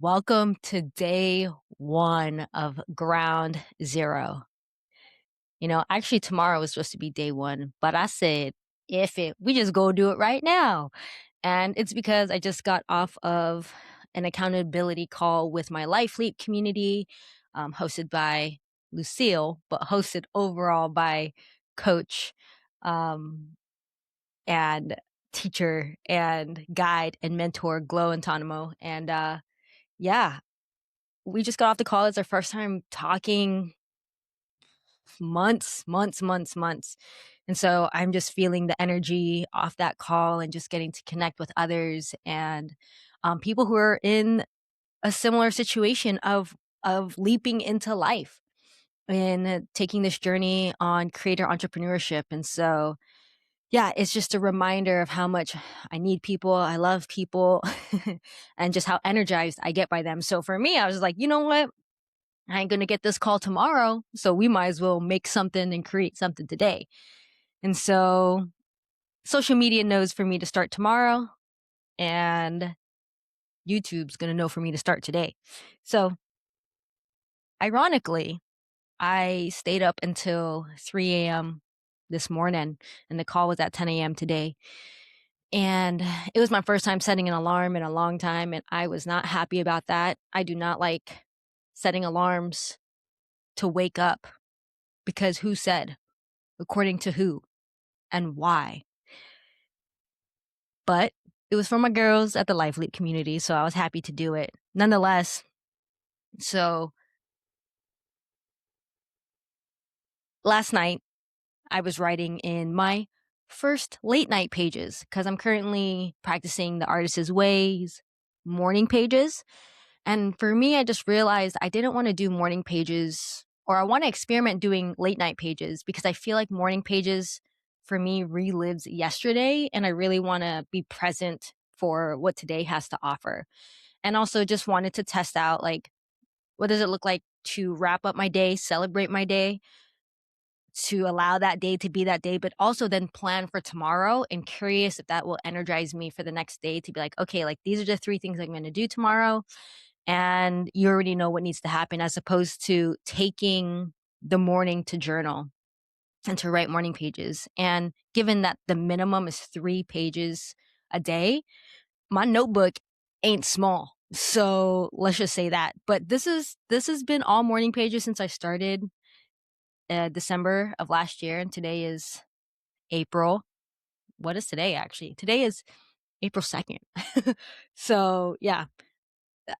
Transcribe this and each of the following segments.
Welcome to day one of ground zero. Actually, tomorrow was supposed to be day one, but I said, we just go do it right now. And it's because I just got off of an accountability call with my Life Leap community, hosted by Lucille, but hosted overall by coach, um, and teacher and guide and mentor Glow Antonimo. And yeah, we just got off the call. It's our first time talking months. And so I'm just feeling the energy off that call and just getting to connect with others and people who are in a similar situation of leaping into life and taking this journey on creator entrepreneurship. And so, yeah, it's just a reminder of how much I need people. I love people and just how energized I get by them. So for me, I was like, you know what? I ain't going to get this call tomorrow. So we might as well make something and create something today. And so social media knows for me to start tomorrow and YouTube's going to know for me to start today. So ironically, I stayed up until 3 a.m. this morning and the call was at 10 a.m. today. And it was my first time setting an alarm in a long time. And I was not happy about that. I do not like setting alarms to wake up because who said? According to who and why. But it was for my girls at the Life Leap community, so I was happy to do it. Nonetheless, so last night I was writing in my first late night pages because I'm currently practicing the Artist's Ways morning pages. And for me, I just realized I didn't want to do morning pages or I want to experiment doing late night pages because I feel like morning pages for me relives yesterday and I really want to be present for what today has to offer. And also just wanted to test out like, what does it look like to wrap up my day, celebrate my day, to allow that day to be that day, but also then plan for tomorrow and curious if that will energize me for the next day to be like, okay, like these are the three things I'm going to do tomorrow and you already know what needs to happen as opposed to taking the morning to journal and to write morning pages. And given that the minimum is 3 pages a day, my notebook ain't small. So let's just say that. But this has been all morning pages since I started December of last year, and today is April. What is today actually? Today is April 2nd. So yeah,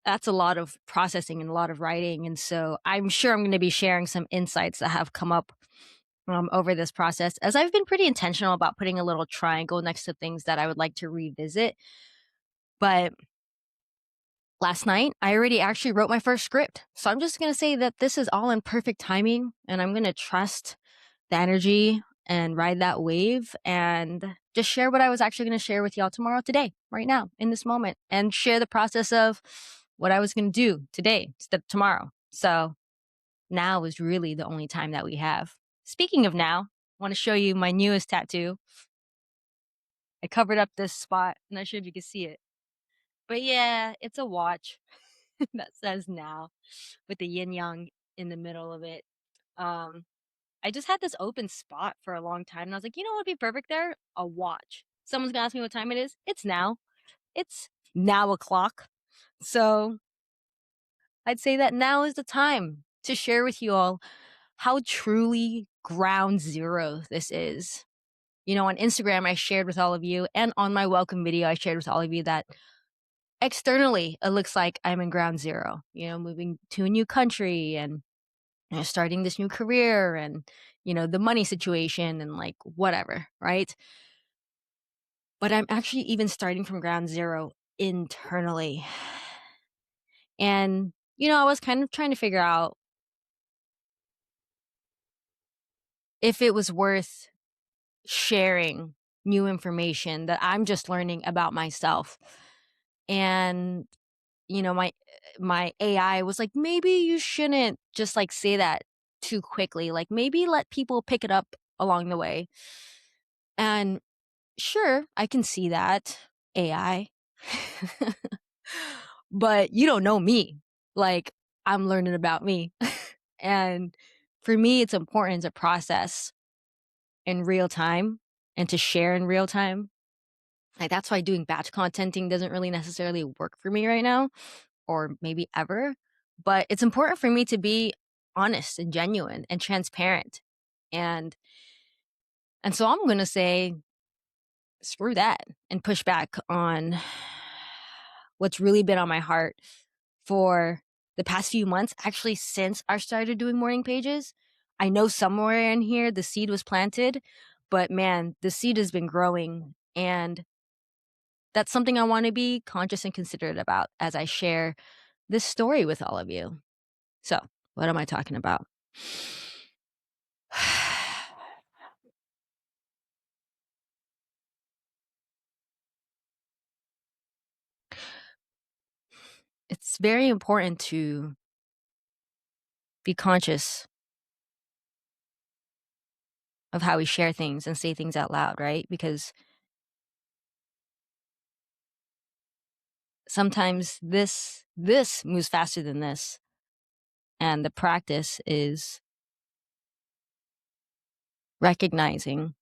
that's a lot of processing and a lot of writing. And so I'm sure I'm going to be sharing some insights that have come up over this process as I've been pretty intentional about putting a little triangle next to things that I would like to revisit. But last night, I already actually wrote my first script. So I'm just going to say that this is all in perfect timing and I'm going to trust the energy and ride that wave and just share what I was actually going to share with y'all tomorrow, today, right now, in this moment, and share the process of what I was going to do today instead of tomorrow. So now is really the only time that we have. Speaking of now, I want to show you my newest tattoo. I covered up this spot. I'm not sure if you can see it. But yeah, it's a watch that says now with the yin yang in the middle of it. Um, I just had this open spot for a long time and I was like, you know what would be perfect there? A watch. Someone's gonna ask me what time it is. It's now. It's now o'clock. So I'd say that now is the time to share with you all how truly ground zero this is. On Instagram, I shared with all of you, and on my welcome video, I shared with all of you that externally, it looks like I'm in ground zero, moving to a new country and starting this new career and, the money situation and like whatever, right? But I'm actually even starting from ground zero internally. And, I was kind of trying to figure out if it was worth sharing new information that I'm just learning about myself. And my AI was like, maybe you shouldn't just like say that too quickly. Like maybe let people pick it up along the way. And sure, I can see that AI. but you don't know me. Like, I'm learning about me. And for me, it's important to process in real time and to share in real time. Like, that's why doing batch contenting doesn't really necessarily work for me right now, or maybe ever. But it's important for me to be honest and genuine and transparent. And and so I'm gonna say screw that and push back on what's really been on my heart for the past few months, actually since I started doing morning pages. I know somewhere in here the seed was planted, but man, the seed has been growing, and that's something I want to be conscious and considerate about as I share this story with all of you. So, what am I talking about? It's very important to be conscious of how we share things and say things out loud, right? Because sometimes this moves faster than this, and the practice is recognizing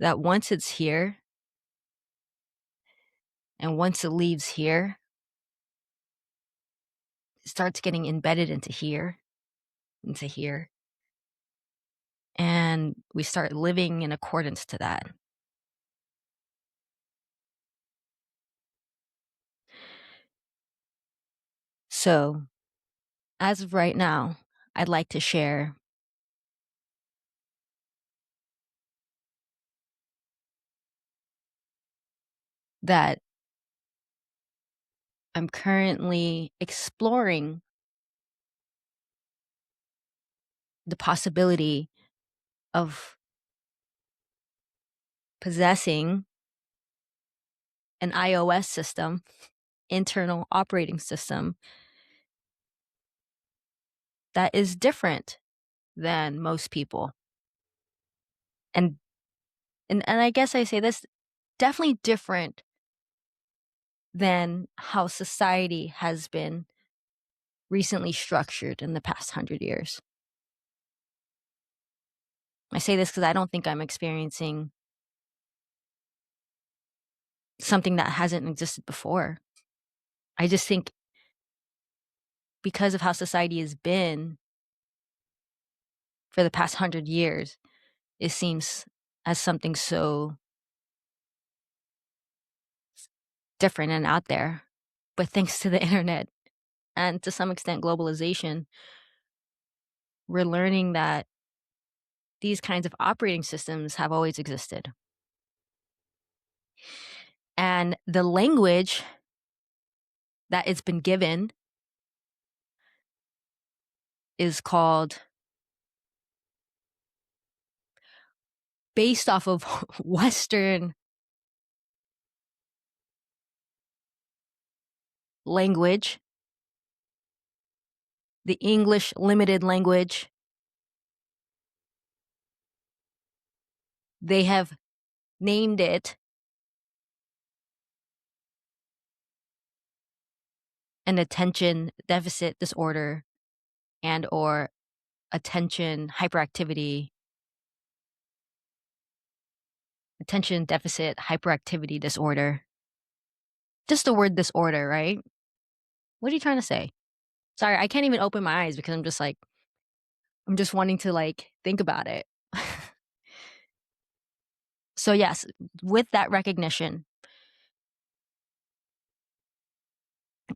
that once it's here and once it leaves here, it starts getting embedded into here, and we start living in accordance to that. So, as of right now, I'd like to share that I'm currently exploring the possibility of possessing an iOS system, internal operating system, that is different than most people. And and I guess I say this, definitely different than how society has been recently structured in the past 100 years. I say this because I don't think I'm experiencing something that hasn't existed before. I just think because of how society has been for the past 100 years, it seems as something so different and out there. But thanks to the internet and to some extent globalization, we're learning that these kinds of operating systems have always existed. And the language that it's been given is called, based off of Western language, the English limited language. They have named it an attention deficit disorder and or attention deficit hyperactivity disorder. Just the word disorder, right? What are you trying to say? Sorry, I can't even open my eyes because I'm just wanting to like think about it. So yes, with that recognition,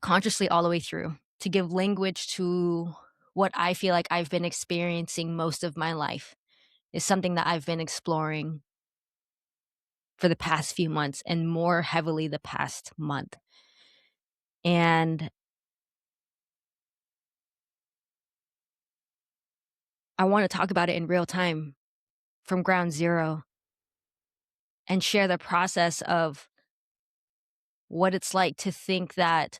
consciously all the way through, to give language to what I feel like I've been experiencing most of my life is something that I've been exploring for the past few months and more heavily the past month. And I want to talk about it in real time from ground zero and share the process of what it's like to think that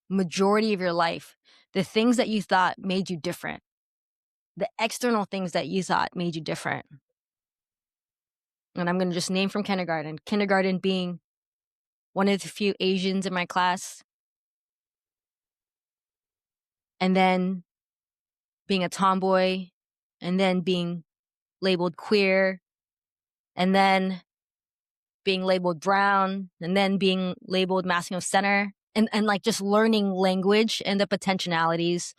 majority of your life, the things that you thought made you different, the external things that you thought made you different, And I'm going to just name from kindergarten. Kindergarten being one of the few Asians in my class, and then being a tomboy, and then being labeled queer, and then being labeled brown, and then being labeled masculine center, and like just learning language and the potentialities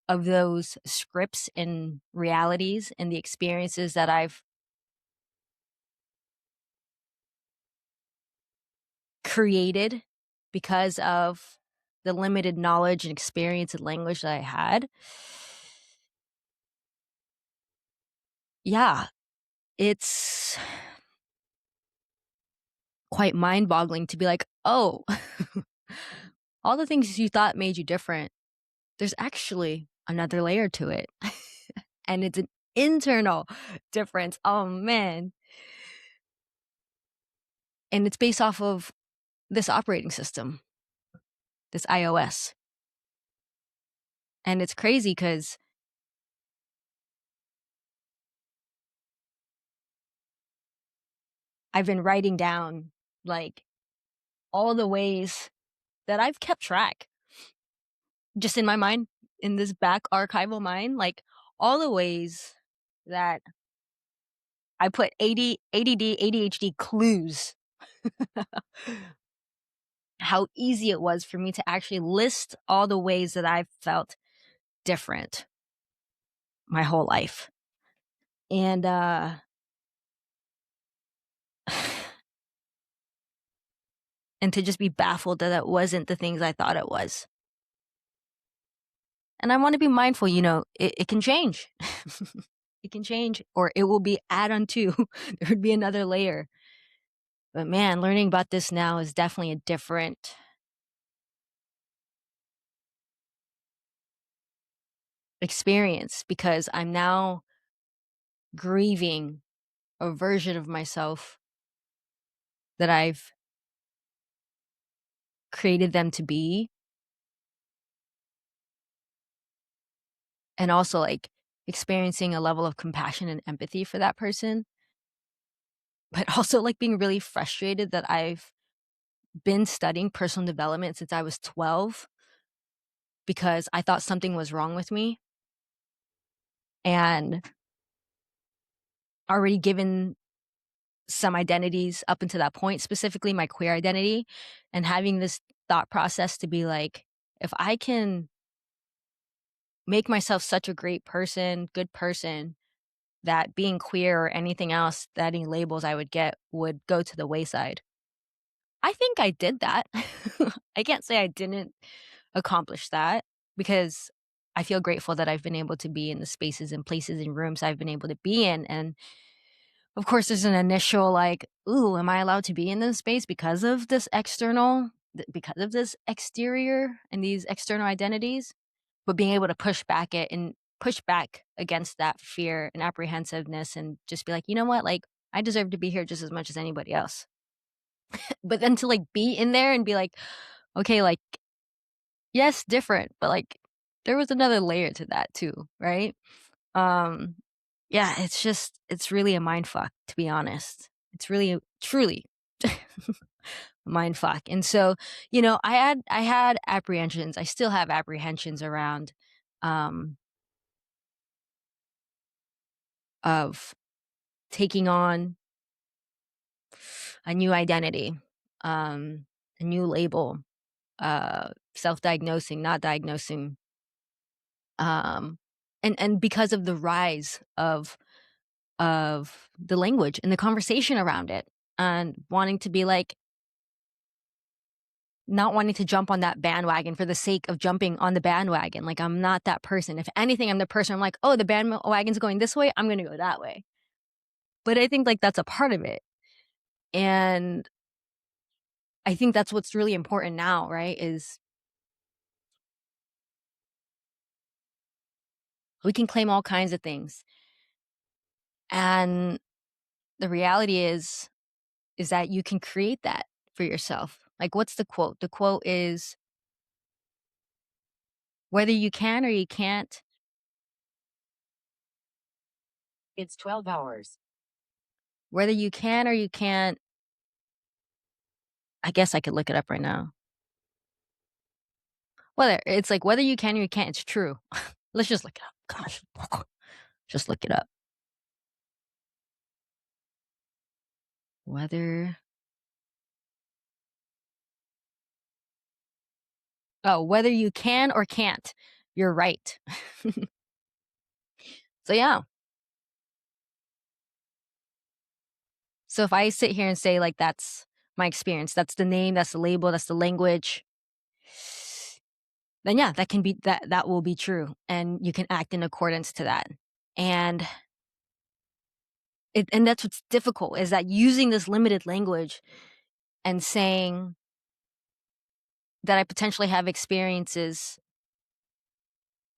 of those scripts and realities and the experiences that I've created because of the limited knowledge and experience and language that I had. Yeah, it's quite mind boggling to be like, oh, all the things you thought made you different, there's actually another layer to it. And it's an internal difference. Oh man. And it's based off of this operating system, this iOS. And it's crazy because I've been writing down like all the ways that I've kept track just in my mind, in this back archival mind, like all the ways that I put ADD, ADHD clues, how easy it was for me to actually list all the ways that I've felt different my whole life. And and to just be baffled that that wasn't the things I thought it was. And I want to be mindful, it can change. It can change, or it will be add on to. There would be another layer. But man, learning about this now is definitely a different experience because I'm now grieving a version of myself that I've created them to be. And also like experiencing a level of compassion and empathy for that person. But also like being really frustrated that I've been studying personal development since I was 12 because I thought something was wrong with me and already given some identities up until that point, specifically my queer identity, and having this thought process to be like, if I can make myself such a great person, good person, that being queer or anything else, that any labels I would get would go to the wayside. I think I did that. I can't say I didn't accomplish that because I feel grateful that I've been able to be in the spaces and places and rooms I've been able to be in. And of course, there's an initial like, ooh, am I allowed to be in this space because of this because of this exterior and these external identities? But being able to push back it and push back against that fear and apprehensiveness and just be like, you know what? Like, I deserve to be here just as much as anybody else. But then to like be in there and be like, okay, like, yes, different, but like there was another layer to that too, right? Um, yeah, it's really a mind fuck, to be honest. It's really truly a mind fuck. And so, I had apprehensions. I still have apprehensions around of taking on a new identity, a new label, self-diagnosing, not diagnosing, um, and because of the rise of the language and the conversation around it, and wanting to be like, not wanting to jump on that bandwagon for the sake of jumping on the bandwagon. Like, I'm not that person. If anything, I'm the person. I'm like, oh, the bandwagon's going this way, I'm going to go that way. But I think like that's a part of it. And I think that's what's really important now, right? Is we can claim all kinds of things. And the reality is that you can create that for yourself. Like, what's the quote? The quote is, whether you can or you can't, It's 12 hours. Whether you can or you can't, I guess I could look it up right now. Whether it's like whether you can or you can't, it's true. Let's just look it up. Gosh, just look it up. Whether whether you can or can't, you're right. So yeah. So if I sit here and say like that's my experience, that's the name, that's the label, that's the language, then yeah, that can be that will be true, and you can act in accordance to that. And and that's what's difficult is that using this limited language and saying that I potentially have experiences,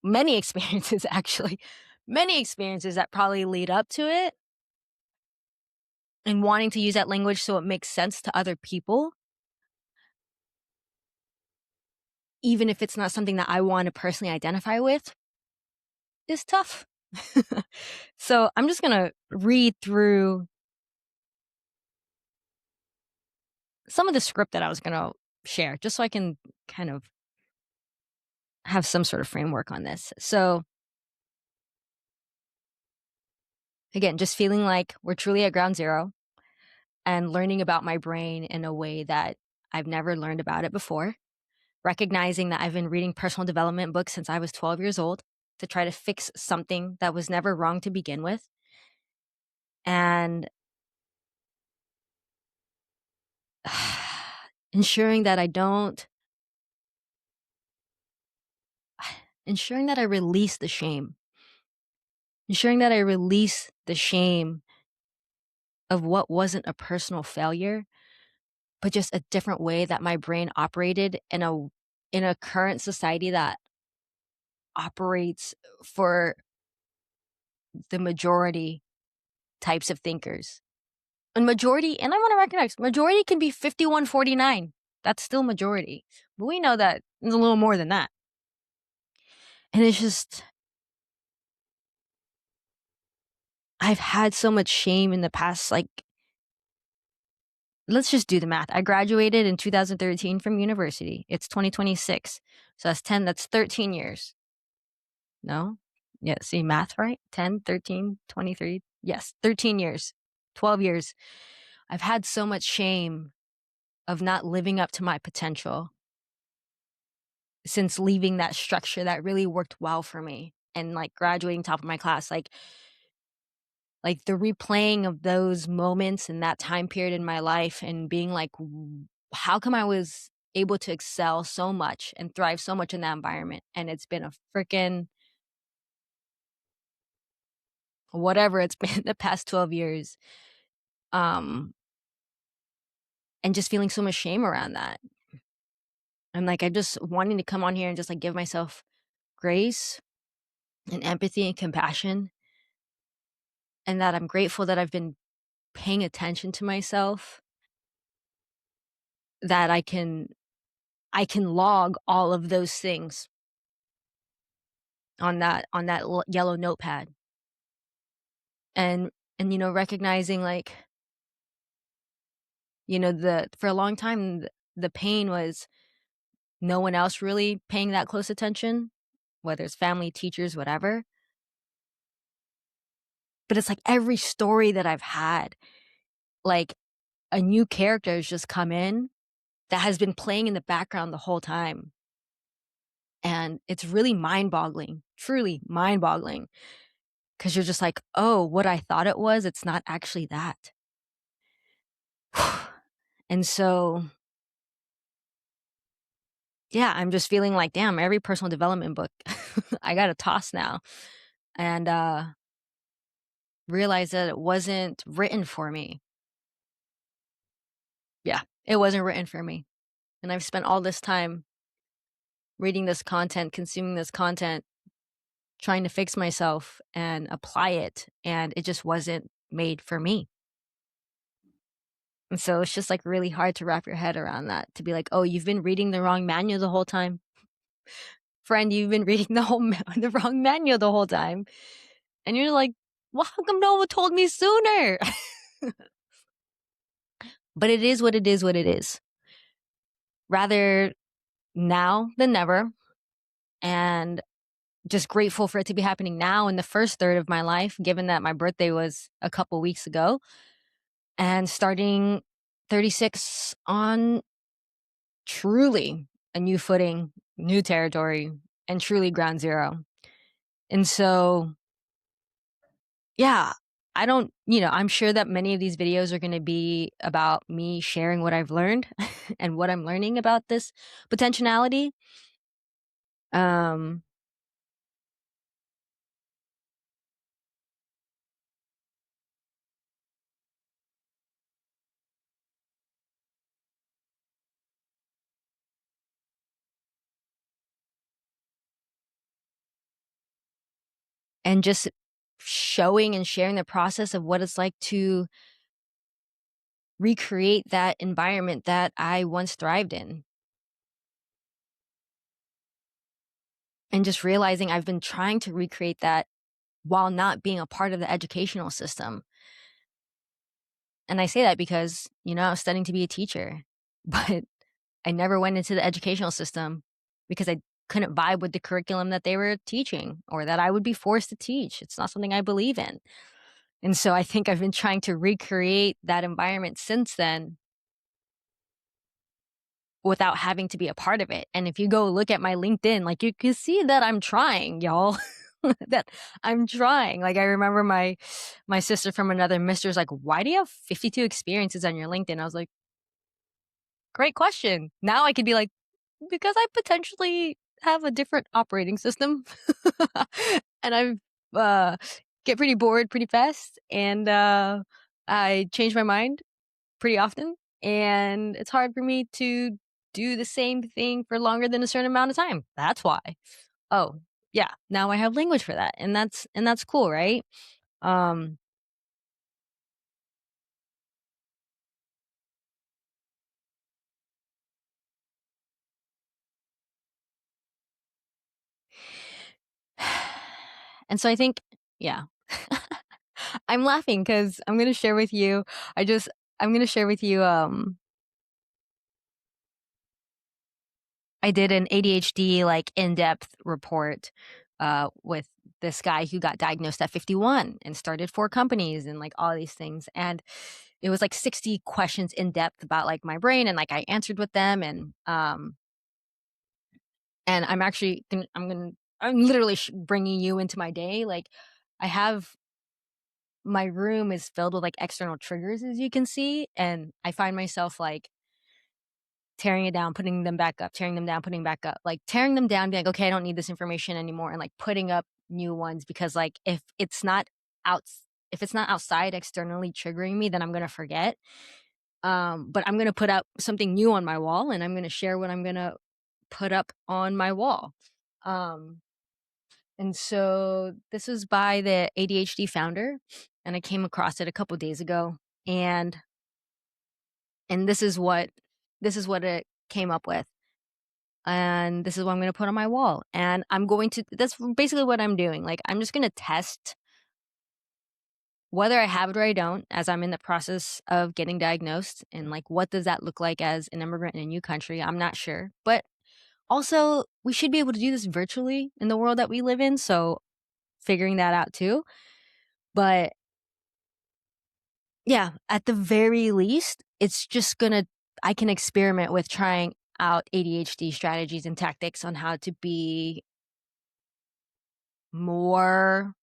many experiences actually, many experiences that probably lead up to it, and wanting to use that language so it makes sense to other people, even if it's not something that I want to personally identify with, is tough. So I'm just going to read through some of the script that I was going to share just so I can kind of have some sort of framework on this. So again, just feeling like we're truly at ground zero and learning about my brain in a way that I've never learned about it before. Recognizing that I've been reading personal development books since I was 12 years old to try to fix something that was never wrong to begin with. And ensuring that I don't, ensuring that I release the shame, ensuring that I release the shame of what wasn't a personal failure, but just a different way that my brain operated in a current society that operates for the majority types of thinkers. And majority, and I want to recognize, majority can be 51-49. That's still majority. But we know that it's a little more than that. And it's just, I've had so much shame in the past, like, let's just do the math. I graduated in 2013 from university. It's 2026. So that's 13 years. No? Yeah, see math right? 10, 13, 23. Yes, 13 years. 12 years. I've had so much shame of not living up to my potential since leaving that structure that really worked well for me and like graduating top of my class. Like the replaying of those moments in that time period in my life and being like, how come I was able to excel so much and thrive so much in that environment? And it's been a freaking whatever it's been the past 12 years. And just feeling so much shame around that. I'm like, I just wanting to come on here and just like give myself grace and empathy and compassion. And that I'm grateful that I've been paying attention to myself, that I can log all of those things on that yellow notepad. And recognizing like, for a long time the pain was no one else really paying that close attention, whether it's family, teachers, whatever. But it's like every story that I've had, like a new character has just come in that has been playing in the background the whole time. And it's really mind-boggling, truly mind-boggling, because you're just like, oh, what I thought it was, it's not actually that. And so, yeah, I'm just feeling like, damn, every personal development book I got to toss now and realize that it wasn't written for me. Yeah, it wasn't written for me. And I've spent all this time reading this content, consuming this content, trying to fix myself and apply it, and it just wasn't made for me. And so it's just like really hard to wrap your head around that, to be like, oh, you've been reading the wrong manual the whole time. Friend, you've been reading the wrong manual the whole time. And you're like, well, how come no one told me sooner? But it is what it is, what it is. Rather now than never. And just grateful for it to be happening now in the first third of my life, given that my birthday was a couple weeks ago, and starting 36 on truly a new footing, new territory, and truly ground zero. And so, yeah, I don't, I'm sure that many of these videos are going to be about me sharing what I've learned and what I'm learning about this potentiality. Um, and just showing and sharing the process of what it's like to recreate that environment that I once thrived in. And just realizing I've been trying to recreate that while not being a part of the educational system. And I say that because, I was studying to be a teacher, but I never went into the educational system because I couldn't vibe with the curriculum that they were teaching or that I would be forced to teach. It's not something I believe in. And so I think I've been trying to recreate that environment since then without having to be a part of it. And if you go look at my LinkedIn, like you can see that I'm trying, y'all. That I'm trying. Like I remember my sister from another mister's like, why do you have 52 experiences on your LinkedIn? I was like, great question. Now I could be like, because I potentially have a different operating system. And get pretty bored pretty fast. And I change my mind pretty often. And it's hard for me to do the same thing for longer than a certain amount of time. That's why. Oh, yeah. Now I have language for that. And that's cool, right? Um and so I think, yeah. I'm laughing because I'm gonna share with you. I just I'm gonna share with you I did an ADHD like in-depth report with this guy who got diagnosed at 51 and started 4 companies and like all these things. And it was like 60 questions in depth about like my brain and like I answered with them and I'm actually I'm literally bringing you into my day. Like I have my room is filled with like external triggers as you can see and I find myself like tearing it down, putting them back up, tearing them down, putting back up, like tearing them down, being like, okay, I don't need this information anymore, and like putting up new ones because like out, if it's not outside externally triggering me, then I'm gonna forget. But I'm gonna put up something new on my wall, and I'm gonna share what I'm gonna put up on my wall. Um, and so this was by the ADHD founder, and I came across it a couple days ago, and this is what it came up with. And this is what I'm going to put on my wall. And that's basically what I'm doing. Like, I'm just going to test whether I have it or I don't as I'm in the process of getting diagnosed. And like, what does that look like as an immigrant in a new country? I'm not sure. But also, we should be able to do this virtually in the world that we live in. So, figuring that out too. But yeah, at the very least, it's just I can experiment with trying out ADHD strategies and tactics on how to be more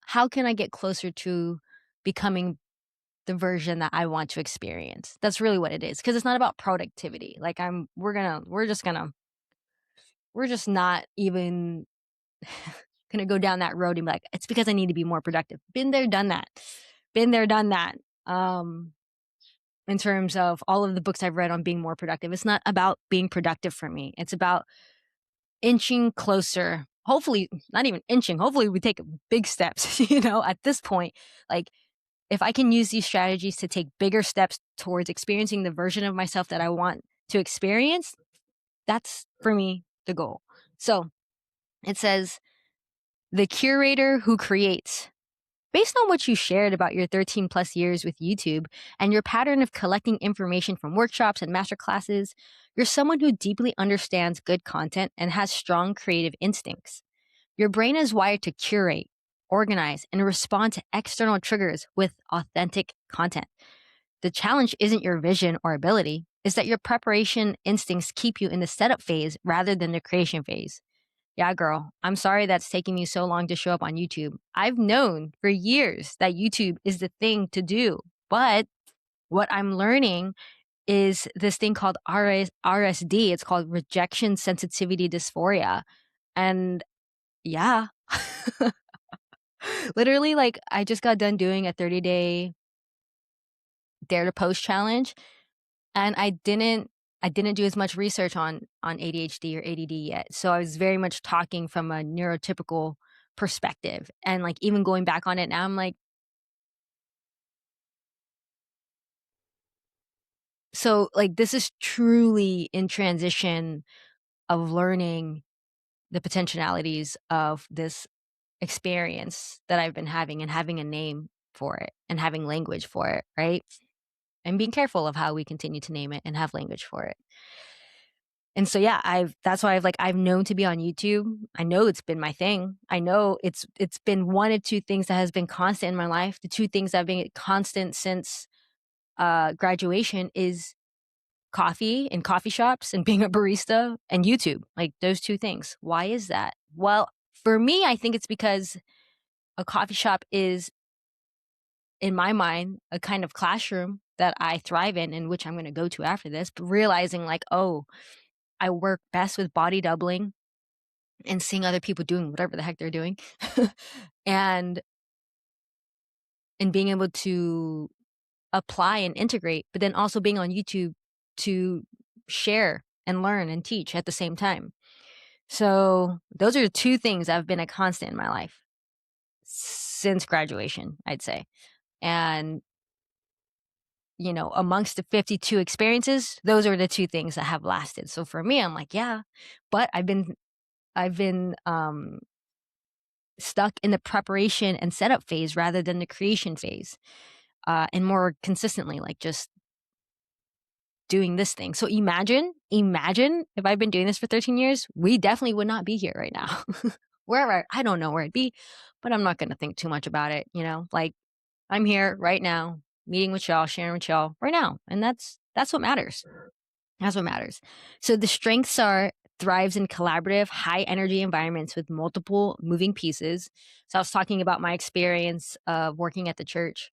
how can I get closer to becoming the version that I want to experience? That's really what it is. Because it's not about productivity. Like we're just not even gonna go down that road and be like, it's because I need to be more productive. Been there, done that. Been there, done that. In terms of all of the books I've read on being more productive, it's not about being productive for me. It's about inching closer. Hopefully, not even inching. Hopefully, we take big steps, at this point. Like, if I can use these strategies to take bigger steps towards experiencing the version of myself that I want to experience, that's for me the goal. So it says, the curator who creates Based on what you shared about your 13 plus years with YouTube and your pattern of collecting information from workshops and masterclasses, you're someone who deeply understands good content and has strong creative instincts. Your brain is wired to curate, organize, and respond to external triggers with authentic content. The challenge isn't your vision or ability, it's that your preparation instincts keep you in the setup phase rather than the creation phase. Yeah, girl, I'm sorry that's taking me so long to show up on YouTube. I've known for years that YouTube is the thing to do, but what I'm learning is this thing called RSD. It's called rejection sensitivity dysphoria. And yeah, literally, like, I just got done doing a 30-day dare to post challenge, and I didn't do as much research on ADHD or ADD yet. So I was very much talking from a neurotypical perspective. And like even going back on it now, I'm like, so like this is truly in transition of learning the potentialities of this experience that I've been having and having a name for it and having language for it, right? And being careful of how we continue to name it and have language for it. And so yeah, that's why I've known to be on YouTube. I know it's been my thing. I know it's been one of two things that has been constant in my life. The two things that have been constant since graduation is coffee in coffee shops and being a barista and YouTube. Like those two things. Why is that? Well, for me, I think it's because a coffee shop is, in my mind, a kind of classroom that I thrive in which I'm going to go to after this, but realizing like, oh, I work best with body doubling and seeing other people doing whatever the heck they're doing and being able to apply and integrate, but then also being on YouTube to share and learn and teach at the same time. So those are the two things that have been a constant in my life since graduation, I'd say. And you know, amongst the 52 experiences, those are the two things that have lasted. So for me, I'm like, yeah, but I've been stuck in the preparation and setup phase rather than the creation phase, and more consistently, like just doing this thing. So imagine if I've been doing this for 13 years, we definitely would not be here right now. Wherever, I don't know where it'd be, but I'm not going to think too much about it. You know, like I'm here right now, meeting with y'all, sharing with y'all right now. And that's what matters. That's what matters. So the strengths are thrives in collaborative, high energy environments with multiple moving pieces. So I was talking about my experience of working at the church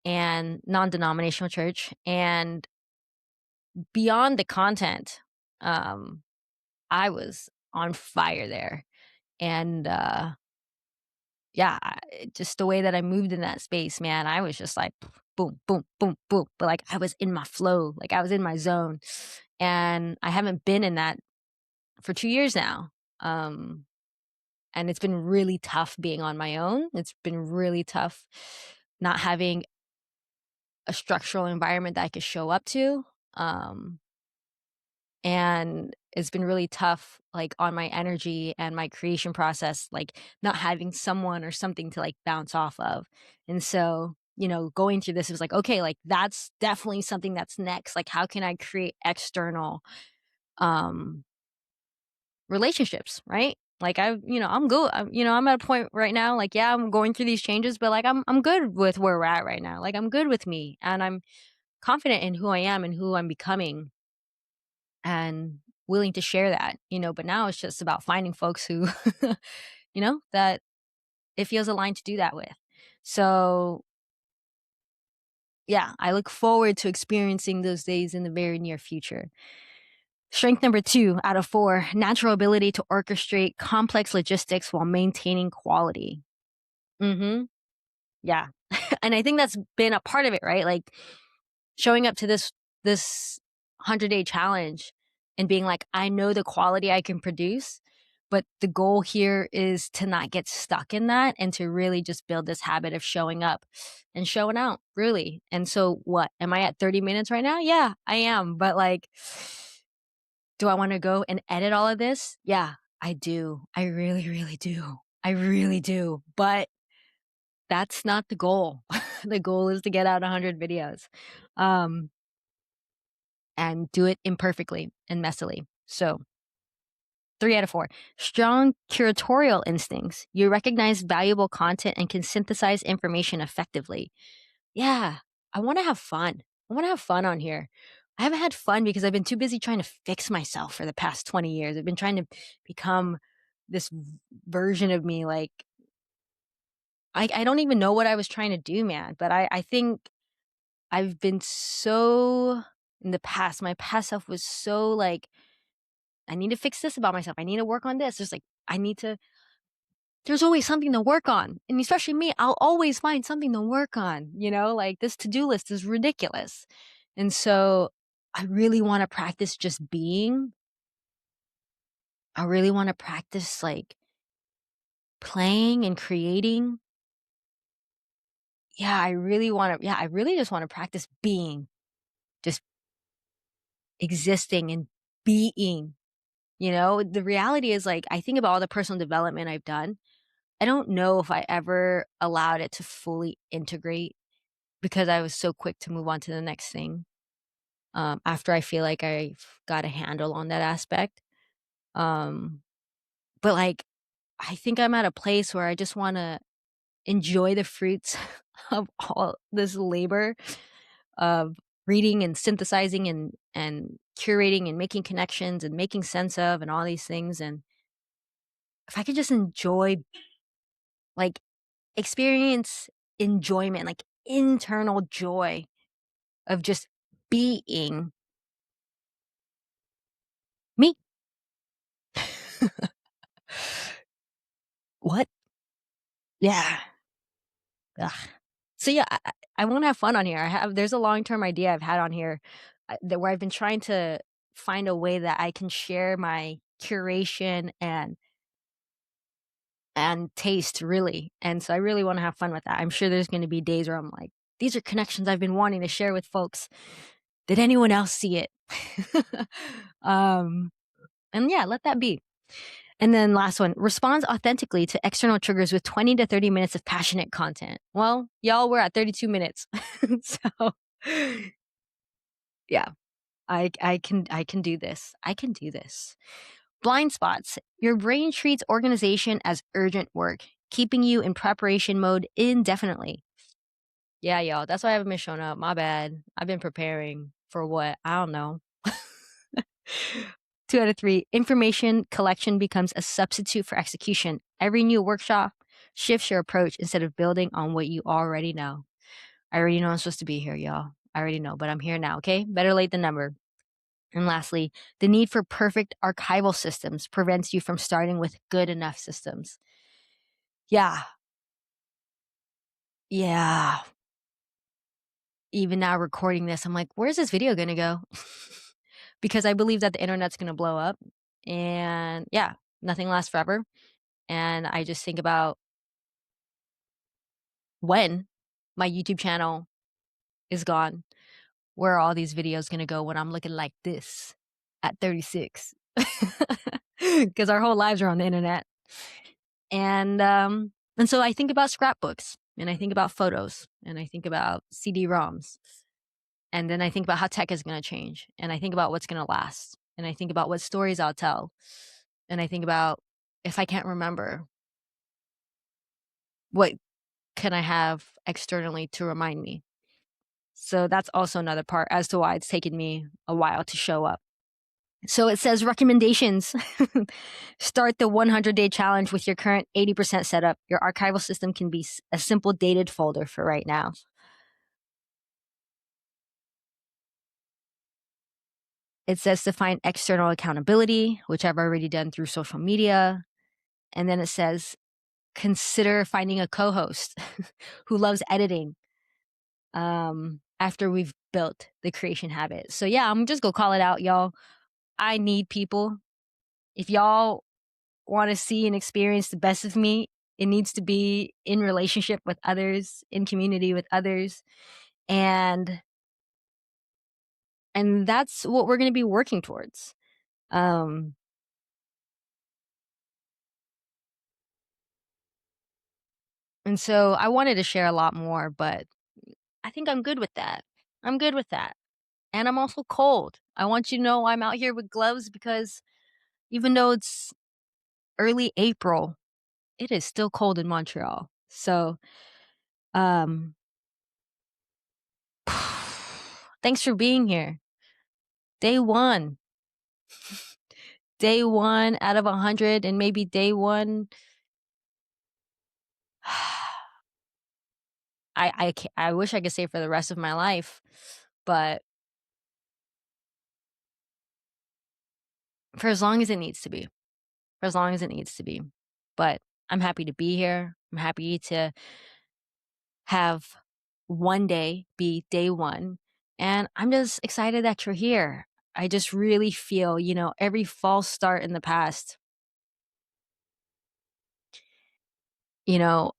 and non-denominational church, and beyond the content, um, I was on fire there. And yeah, just the way that I moved in that space, man, I was just like boom, boom, boom, boom. But like I was in my flow, like I was in my zone. And I haven't been in that for 2 years now. Um, and it's been really tough being on my own. It's been really tough not having a structural environment that I could show up to. Um, and it's been really tough, like on my energy and my creation process, like not having someone or something to like bounce off of. And so, you know, going through this was like, okay, like that's definitely something that's next. Like, how can I create external um relationships, right? Like I'm good. I'm at a point right now, like, yeah, I'm going through these changes, but like I'm good with where we're at right now. Like I'm good with me and I'm confident in who I am and who I'm becoming and willing to share that, but now it's just about finding folks who, that it feels aligned to do that with. So yeah, I look forward to experiencing those days in the very near future. Strength number 2 out of 4, natural ability to orchestrate complex logistics while maintaining quality. Mm-hmm. Yeah. And I think that's been a part of it, right? Like showing up to this 100-day challenge and being like, I know the quality I can produce, but the goal here is to not get stuck in that and to really just build this habit of showing up and showing out, really. And so what? Am I at 30 minutes right now? Yeah, I am. But like, do I want to go and edit all of this? Yeah, I do. I really, really do. I really do. But That's not the goal. The goal is to get out 100 videos, um, and do it imperfectly and messily. So 3 out of 4. Strong curatorial instincts. You recognize valuable content and can synthesize information effectively. Yeah, I want to have fun. I want to have fun on here. I haven't had fun because I've been too busy trying to fix myself for the past 20 years. I've been trying to become this version of me. Like, I don't even know what I was trying to do, man. But I think I've been so in the past, my past self was so like, I need to fix this about myself. I need to work on this. Just like, I need to there's always something to work on. And especially me, I'll always find something to work on, like this to-do list is ridiculous. And so I really want to practice just being. I really want to practice like playing and creating. I really just want to practice being, just existing and being. The reality is like, I think about all the personal development I've done. I don't know if I ever allowed it to fully integrate because I was so quick to move on to the next thing. After I feel like I've got a handle on that aspect. Um, but like, I think I'm at a place where I just want to enjoy the fruits of all this labor of reading and synthesizing and curating and making connections and making sense of and all these things. And if I could just enjoy, like, experience enjoyment, like internal joy of just being me. What? Yeah. Ugh. So yeah, I want to have fun on here. There's a long term idea I've had on here where I've been trying to find a way that I can share my curation and taste really. And so I really want to have fun with that. I'm sure there's going to be days where I'm like, these are connections I've been wanting to share with folks. Did anyone else see it? um, and yeah, let that be. And then last one, responds authentically to external triggers with 20 to 30 minutes of passionate content. Well, y'all, we're at 32 minutes. So yeah, I can do this. I can do this. Blind spots. Your brain treats organization as urgent work, keeping you in preparation mode indefinitely. Yeah, y'all, that's why I haven't been showing up. My bad. I've been preparing for what? I don't know. 2 out of 3. Information collection becomes a substitute for execution. Every new workshop shifts your approach instead of building on what you already know. I already know I'm supposed to be here, y'all. I already know, but I'm here now, okay? Better late than never. And lastly, the need for perfect archival systems prevents you from starting with good enough systems. Yeah. Yeah. Even now recording this, I'm like, where's this video going to go? Because I believe that the internet's going to blow up. And yeah, nothing lasts forever. And I just think about when my YouTube channel is gone, where are all these videos going to go when I'm looking like this at 36? Because our whole lives are on the internet. And so I think about scrapbooks and I think about photos and I think about CD-ROMs. And then I think about how tech is going to change and I think about what's going to last and I think about what stories I'll tell. And I think about if I can't remember, what can I have externally to remind me? So that's also another part as to why it's taken me a while to show up. So it says recommendations. Start the 100-day challenge with your current 80% setup. Your archival system can be a simple dated folder for right now. It says to find external accountability, which I've already done through social media. And then it says consider finding a co-host who loves editing after we've built the creation habit. So yeah, I'm just gonna call it out, y'all. I need people. If y'all want to see and experience the best of me, it needs to be in relationship with others, in community with others. And that's what we're going to be working towards. Um And so I wanted to share a lot more, but I think I'm good with that. I'm good with that. And I'm also cold. I want you to know I'm out here with gloves because even though it's early April, it is still cold in Montreal. So, um, thanks for being here. Day one. Day one out of 100, and maybe day one. I wish I could say for the rest of my life, but for as long as it needs to be. For as long as it needs to be. But I'm happy to be here. I'm happy to have one day be day one. And I'm just excited that you're here. I just really feel, every false start in the past, you know,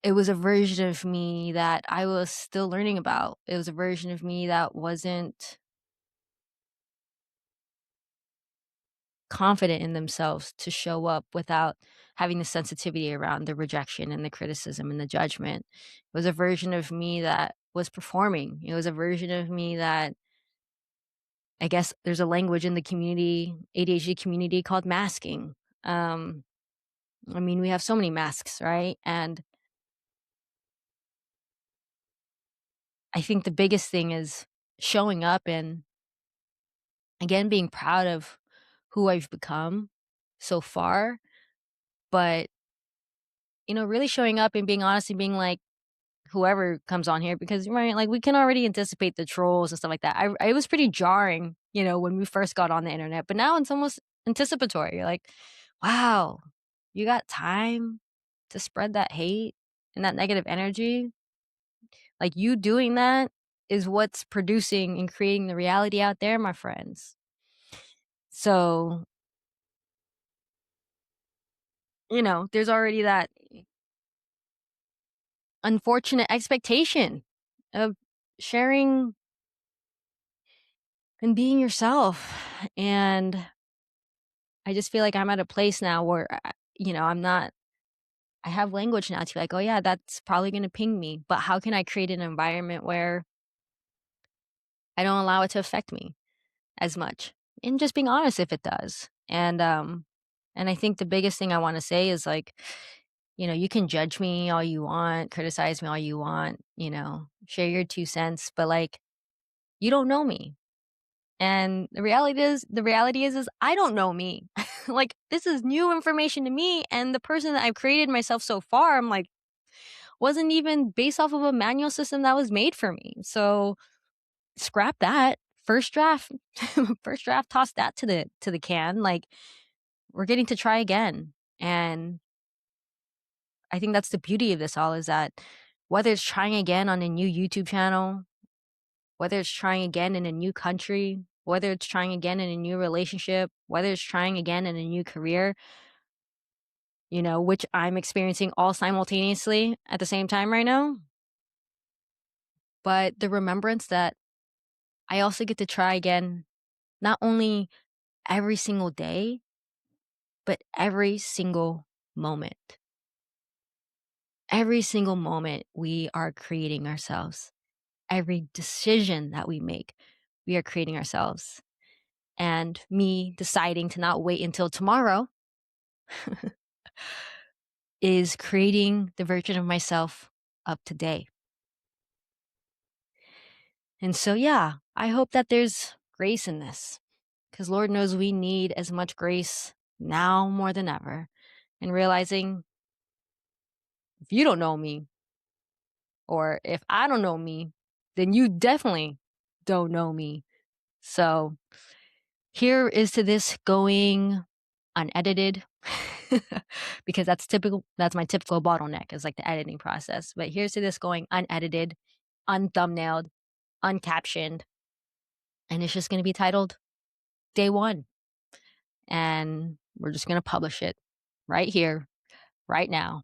it was a version of me that I was still learning about. It was a version of me that wasn't confident in themselves to show up without having the sensitivity around the rejection and the criticism and the judgment. It was a version of me that was performing. It was a version of me that I guess there's a language in the community, ADHD community called masking. Um, I mean, we have so many masks, right? And I think the biggest thing is showing up and again being proud of who I've become so far, but really showing up and being honest and being like, whoever comes on here because right, like we can already anticipate the trolls and stuff like that. It was pretty jarring, when we first got on the internet, but now it's almost anticipatory. You're like, wow, you got time to spread that hate and that negative energy. Like you doing that is what's producing and creating the reality out there, my friends. So, there's already that unfortunate expectation of sharing and being yourself. And I just feel like I'm at a place now where, I'm not, I have language now to be like, oh yeah, that's probably going to ping me. But how can I create an environment where I don't allow it to affect me as much? And just being honest if it does. And I think the biggest thing I want to say is like, you can judge me all you want, criticize me all you want, share your 2 cents, but like, you don't know me. And the reality is I don't know me. Like this is new information to me and the person that I've created myself so far, I'm like wasn't even based off of a manual system that was made for me. So scrap that. First draft. First draft, toss that to the can. Like we're getting to try again. And I think that's the beauty of this all is that whether it's trying again on a new YouTube channel, whether it's trying again in a new country, whether it's trying again in a new relationship, whether it's trying again in a new career, which I'm experiencing all simultaneously at the same time right now. But the remembrance that I also get to try again, not only every single day, but every single moment. Every single moment we are creating ourselves. Every decision that we make, we are creating ourselves. And me deciding to not wait until tomorrow is creating the version of myself of today. And so, yeah, I hope that there's grace in this because Lord knows we need as much grace now more than ever. And realizing if you don't know me or if I don't know me, then you definitely don't know me. So here is to this going unedited because that's my typical bottleneck is like the editing process. But here's to this going unedited, unthumbnailed, uncaptioned, and it's just going to be titled Day One. And we're just going to publish it right here, right now.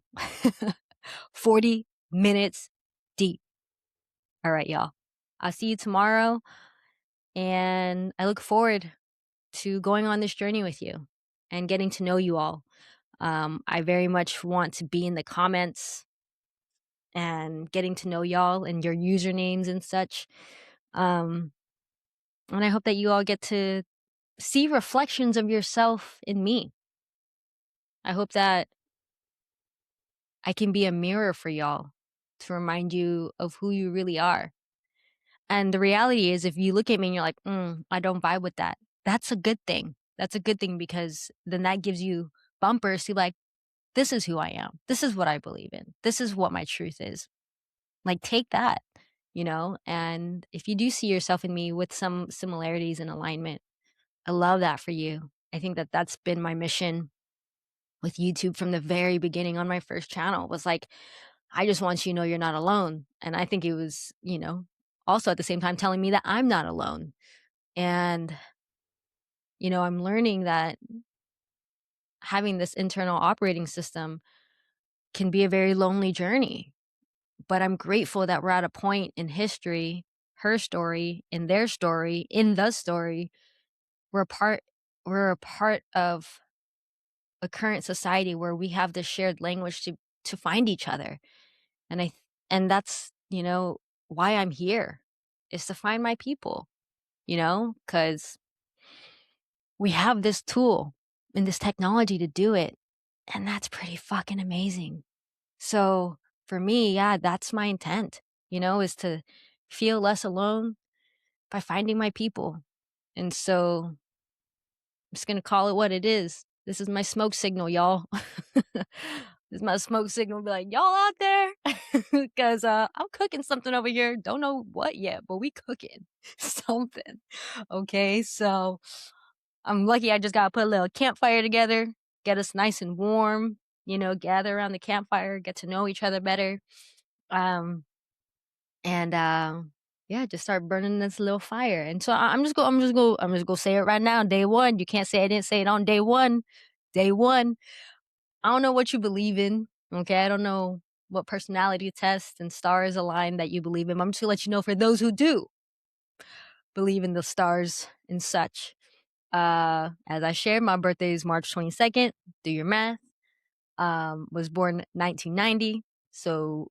40 minutes deep. All right, y'all. I'll see you tomorrow. And I look forward to going on this journey with you and getting to know you all. I very much want to be in the comments and getting to know y'all and your usernames and such. And I hope that you all get to see reflections of yourself in me. I hope that I can be a mirror for y'all to remind you of who you really are. And the reality is, if you look at me and you're like, I don't vibe with that, that's a good thing. That's a good thing, because then that gives you bumpers to be like, this is who I am. This is what I believe in. This is what my truth is. Like, take that, And if you do see yourself in me with some similarities and alignment, I love that for you. I think that that's been my mission with YouTube from the very beginning on my first channel, was like, I just want you to know you're not alone. And I think it was, also at the same time telling me that I'm not alone. And, I'm learning that having this internal operating system can be a very lonely journey. But I'm grateful that we're at a point in history, her story, in their story, in the story, we're a part of a current society where we have this shared language to find each other. And and that's, why I'm here, is to find my people, because we have this tool and this technology to do it. And that's pretty fucking amazing. So for me, yeah, that's my intent, is to feel less alone by finding my people. And so I'm just going to call it what it is. This is my smoke signal, y'all. This is my smoke signal. Be like, y'all out there? Because I'm cooking something over here. Don't know what yet, but we cooking something. Okay, so I'm lucky I just got to put a little campfire together, get us nice and warm, gather around the campfire, get to know each other better. And yeah, just start burning this little fire. And so I'm just gonna say it right now. Day one, you can't say I didn't say it on day one. Day one, I don't know what you believe in. Okay, I don't know what personality tests and stars align that you believe in. I'm just gonna let you know, for those who do believe in the stars and such. As I shared, my birthday is March 22nd. Do your math. Was born 1990, so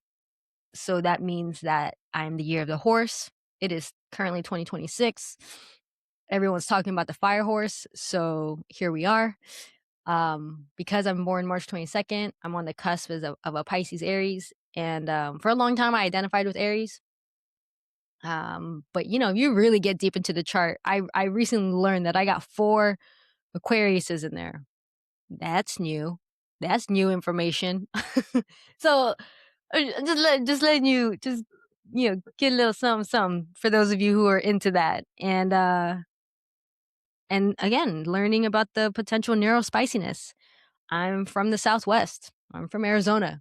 that means that I'm the year of the horse. It is currently 2026. Everyone's talking about the fire horse, so here we are. Because I'm born March 22nd, I'm on the cusp of a Pisces Aries, and for a long time I identified with Aries. But if you really get deep into the chart, I recently learned that I got 4 Aquariuses in there. That's new. That's new information. So just letting you get a little something for those of you who are into that. And again, learning about the potential neurospiciness. I'm from the Southwest. I'm from Arizona.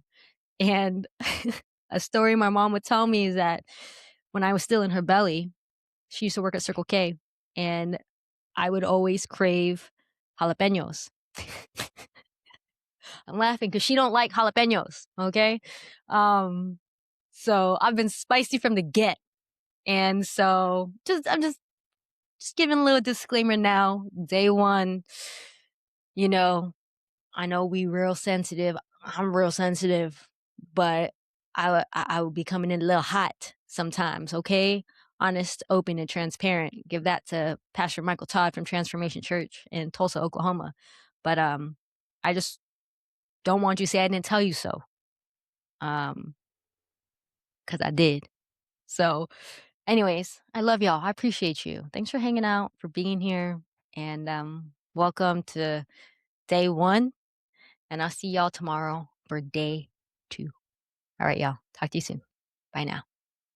And a story my mom would tell me is that when I was still in her belly, she used to work at Circle K, and I would always crave jalapenos. I'm laughing because she don't like jalapenos, okay? So I've been spicy from the get. And so I'm just giving a little disclaimer now. Day one, I know we real sensitive. I'm real sensitive, but I will be coming in a little hot sometimes, okay? Honest, open, and transparent. Give that to Pastor Michael Todd from Transformation Church in Tulsa, Oklahoma. But I just don't want you to say I didn't tell you so. Because I did. So anyways, I love y'all. I appreciate you. Thanks for hanging out, for being here, and welcome to day 1. And I'll see y'all tomorrow for day 2. All right, y'all. Talk to you soon. Bye now.